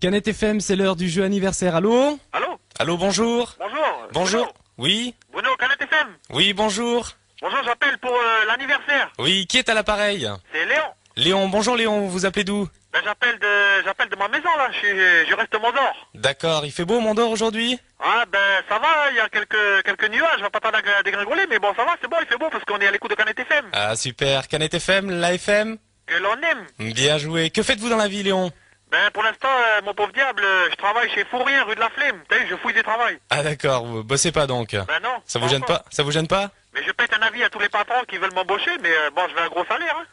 Canet FM, c'est l'heure du jeu anniversaire. Allô? Allô? Allô, bonjour. Bonjour. Bonjour. Bruno. Oui. Bruno, Canet FM. Oui, bonjour. Bonjour, j'appelle pour l'anniversaire. Oui, qui est à l'appareil? C'est Léon. Léon, bonjour Léon, vous vous appelez d'où? Ben, j'appelle de ma maison, là. Je reste au Mont-d'Or. D'accord, il fait beau au Mont-d'Or aujourd'hui? Ah, ben, ça va, il y a quelques nuages. Je vais pas tarder à dégringoler, mais bon, ça va, c'est bon, il fait beau parce qu'on est à l'écoute de Canet FM. Ah, super. Canet FM, la FM? Que l'on aime. Bien joué. Que faites-vous dans la vie, Léon? Ben, pour l'instant, mon pauvre diable, je travaille chez Fourrien, rue de la Flemme. T'as vu, je fouille des travails. Ah, d'accord, vous bossez pas donc. Ben non. Ça vous gêne encore. pas? Ça vous gêne pas? Mais je pète un avis à tous les patrons qui veulent m'embaucher, mais bon, je veux un gros salaire, hein.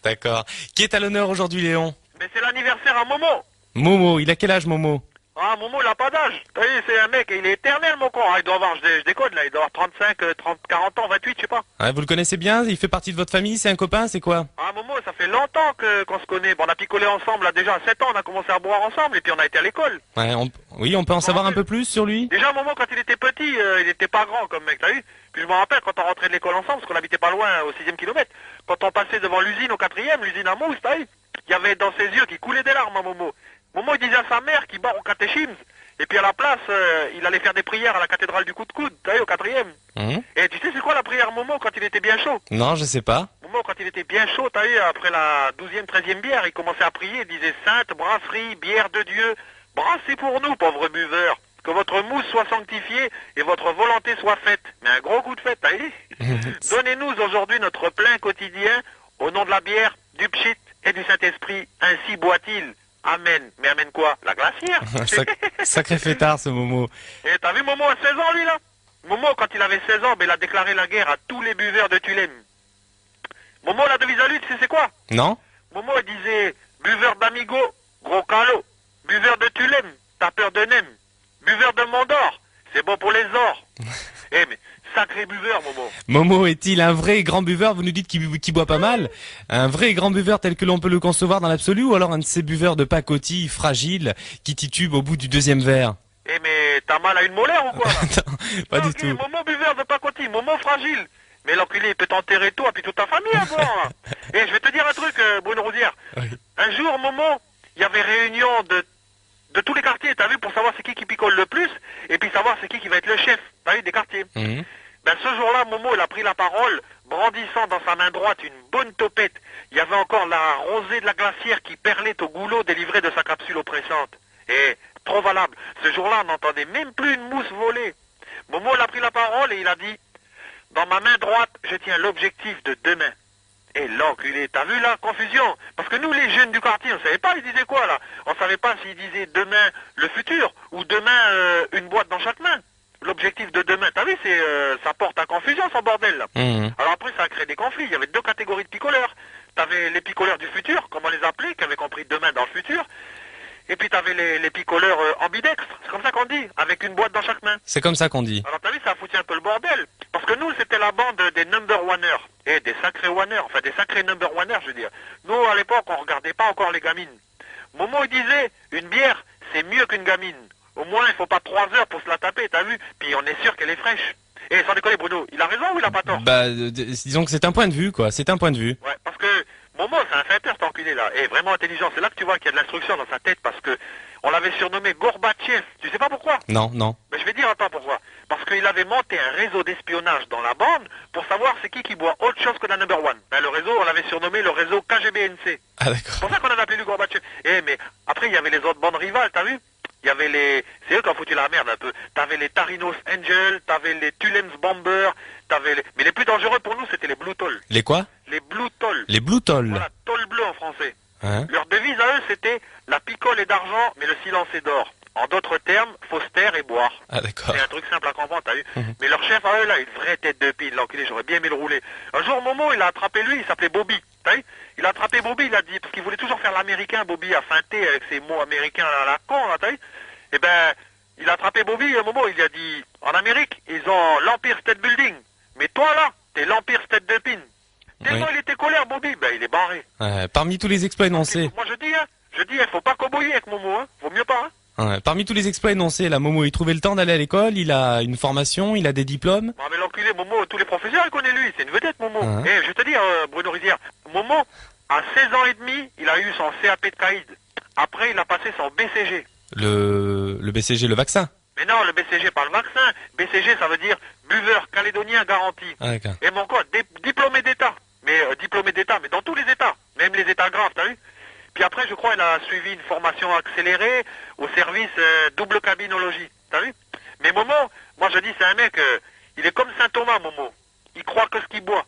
D'accord. Qui est à l'honneur aujourd'hui, Léon? Mais c'est l'anniversaire à Momo. Momo, il a quel âge, Momo? Ah, Momo, il a pas d'âge. T'as vu, c'est un mec, il est éternel, mon con. Ah, il doit avoir, je décode, là, il doit avoir 35, 30, 40 ans, 28, je sais pas. Ouais, vous le connaissez bien? Il fait partie de votre famille? C'est un copain? C'est quoi? Ah, Momo, ça fait longtemps qu'on se connaît. Bon, on a picolé ensemble, là, déjà à 7 ans, on a commencé à boire ensemble, et puis on a été à l'école. Ouais, oui, on peut en savoir un peu plus sur lui? Déjà, Momo, quand il était petit, il était pas grand comme mec, t'as vu. Puis je me rappelle, quand on rentrait de l'école ensemble, parce qu'on habitait pas loin, au 6e kilomètre, quand on passait devant l'usine au 4e, l'usine à mousse, t'as vu, il y avait dans ses yeux qui coulaient des larmes, hein, Momo. Momo, il disait à sa mère qu'il barre au catéchisme, et puis à la place, il allait faire des prières à la cathédrale du coup de coude, t'as vu, au 4e. Et tu sais c'est quoi la prière, Momo, quand il était bien chaud? Non, je sais pas. Momo, quand il était bien chaud, t'as vu, après la 12e, 13e bière, il commençait à prier, il disait « Sainte brasserie, bière de Dieu, brassez pour nous, pauvres buveurs, que votre mousse soit sanctifiée et votre volonté soit faite. » Mais un gros coup de fête, t'as vu. Donnez-nous aujourd'hui notre plein quotidien, au nom de la bière, du pchit et du Saint-Esprit, ainsi boit-il. Amen. Mais amen quoi? La glacière. Sacré fêtard, ce Momo. Et t'as vu Momo à 16 ans, lui, là? Momo, quand il avait 16 ans, ben, il a déclaré la guerre à tous les buveurs de Tulem. Momo, la devise à lui, tu sais c'est quoi? Non? Momo, il disait, buveur d'Amigo, gros calot. Buveur de Tulem, tapeur de Nem. Buveur de Mont-d'Or, c'est bon pour les ors. Eh, mais sacré buveur, Momo. Momo est-il un vrai grand buveur? Vous nous dites qu'il boit pas mal. Un vrai grand buveur tel que l'on peut le concevoir dans l'absolu, ou alors un de ces buveurs de pacotille fragiles qui titubent au bout du deuxième verre? Eh, mais t'as mal à une molaire ou quoi, là? Non, pas du tout. Momo buveur de pacotille, Momo fragile. Mais l'enculé, il peut t'enterrer toi, puis toute ta famille, avant. Et je vais te dire un truc, Bruno Rosière. Oui. Un jour, Momo, il y avait réunion de tous les quartiers, t'as vu, pour savoir c'est qui picole le plus, et puis savoir c'est qui va être le chef, t'as vu, des quartiers. Ben ce jour-là, Momo, il a pris la parole, brandissant dans sa main droite une bonne topette. Il y avait encore la rosée de la glacière qui perlait au goulot délivré de sa capsule oppressante. Et, trop valable, ce jour-là, on n'entendait même plus une mousse voler. Momo, il a pris la parole et il a dit, dans ma main droite, je tiens l'objectif de demain. Et l'enculé, t'as vu la confusion? Parce que nous, les jeunes du quartier, on savait pas, ils disaient quoi, là? On savait pas s'ils disaient demain le futur, ou demain une boîte dans chaque main. L'objectif de demain, t'as vu, ça porte à confusion, son bordel, là. Alors après, ça a créé des conflits. Il y avait deux catégories de picoleurs. T'avais les picoleurs du futur, comme on les appelait, qui avaient compris demain dans le futur. Et puis t'avais les picoleurs ambidextres, c'est comme ça qu'on dit, avec une boîte dans chaque main. C'est comme ça qu'on dit. Alors t'as vu, ça a foutu un peu le bordel. Parce que nous, c'était la bande des number oneers. Et des sacrés oneers, enfin des sacrés number oneers, je veux dire. Nous, à l'époque, on regardait pas encore les gamines. Momo, il disait, une bière, c'est mieux qu'une gamine. Au moins, il faut pas 3 heures pour se la taper, t'as vu? Puis on est sûr qu'elle est fraîche. Et sans déconner, Bruno, il a raison ou il a pas tort? Bah, disons que c'est un point de vue, quoi. C'est un point de vue. Ouais, parce que Momo, c'est un feinteur, cet enculé là, et vraiment intelligent. C'est là que tu vois qu'il y a de l'instruction dans sa tête, parce que on l'avait surnommé Gorbatchev. Tu sais pas pourquoi? Non, non. Mais je vais dire attends pourquoi. Parce qu'il avait monté un réseau d'espionnage dans la bande pour savoir c'est qui boit autre chose que la number one. Ben, le réseau, on l'avait surnommé le réseau KGBNC. Ah, C'est d'accord. pour ça qu'on avait appelé lui Gorbatchev. Eh, mais après, il y avait les autres bandes rivales, t'as vu? Il y avait c'est eux qui ont foutu la merde un peu. T'avais les Tarinos Angel, t'avais les Tulems Bomber, mais les plus dangereux pour nous, c'était les Blue Toll. Les quoi? Les Blue Toll. Les Blue Toll. Voilà, Toll bleu en français. Hein? Leur devise à eux, c'était la picole est d'argent, mais le silence est d'or. En d'autres termes, faut se taire et boire. Ah, d'accord. C'est un truc simple à comprendre, t'as vu? Mais leur chef à eux, là, une vraie tête de pile, l'enculé, j'aurais bien aimé le rouler. Un jour, Momo, il a attrapé lui, il s'appelait Bobby, t'as vu? Il a attrapé Bobby, il a dit, parce qu'il voulait toujours faire l'américain, Bobby a feinté avec ses mots américains à la con, là, t'as vu? Eh ben, il a attrapé Bobby, un moment, il lui a dit, en Amérique, ils ont l'Empire State Building. Mais toi, là, t'es l'Empire State de Pin. Tellement il était colère, Bobby, ben, il est barré. Parmi tous les exploits énoncés. Moi, je dis, faut pas cowboyer avec Momo, hein. Vaut mieux pas, hein. Parmi tous les exploits énoncés, la Momo, il trouvait le temps d'aller à l'école, il a une formation, il a des diplômes. Ah, mais l'enculé, Momo, tous les professeurs, ils connaissent lui. C'est une vedette, Momo. Ouais. Eh, je vais te dire, Bruno Rizière, Momo, à 16 ans et demi, il a eu son CAP de caïd. Après, il a passé son BCG. Le BCG, le vaccin? Mais non, le BCG, pas le vaccin. BCG, ça veut dire buveur calédonien garanti. Ah, d'accord. Et mon quoi, diplômé d'État. Mais diplômé d'État, mais dans tous les États. Même les États graves, t'as vu? Puis après, je crois, il a suivi une formation accélérée au service double cabinologie. T'as vu? Mais Momo, moi je dis, c'est un mec, il est comme Saint Thomas, Momo. Il croit que ce qu'il boit.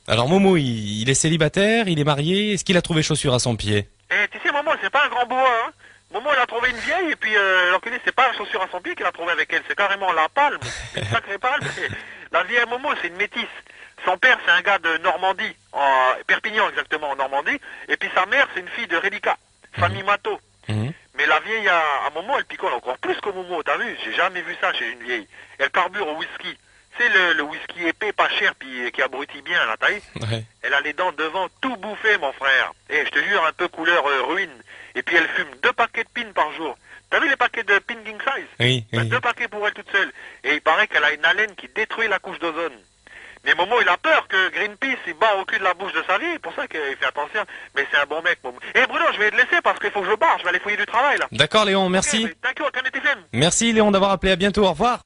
Alors Momo, il est célibataire, il est marié, est-ce qu'il a trouvé chaussure à son pied? Et tu sais, Momo, c'est pas un grand bois, hein. Momo, il a trouvé une vieille, et puis l'enculé, c'est pas la chaussure à son pied qu'il a trouvé avec elle, c'est carrément la palme. C'est une sacrée palme. La vieille Momo, c'est une métisse. Son père, c'est un gars de Normandie, en Perpignan exactement, en Normandie. Et puis sa mère, c'est une fille de Rélica, famille Mato. Mais la vieille à Momo, elle picole encore plus que Momo, t'as vu? J'ai jamais vu ça chez une vieille. Elle carbure au whisky. C'est le whisky épais, pas cher, puis qui abrutit bien, là, t'as vu? Ouais. Elle a les dents devant tout bouffé, mon frère. Et je te jure, un peu couleur ruine. Et puis elle fume 2 paquets de pins par jour. T'as vu les paquets de pins king size? Oui, oui. 2 paquets pour elle toute seule. Et il paraît qu'elle a une haleine qui détruit la couche d'ozone. Mais Momo, il a peur que Greenpeace, il bat au cul de la bouche de sa vie. C'est pour ça qu'il fait attention. Mais c'est un bon mec, Momo. Eh Bruno, je vais te laisser parce qu'il faut que je barre. Je vais aller fouiller du travail, là. D'accord Léon, merci. T'inquiète, qu'en était fait? Merci Léon d'avoir appelé, à bientôt, au revoir.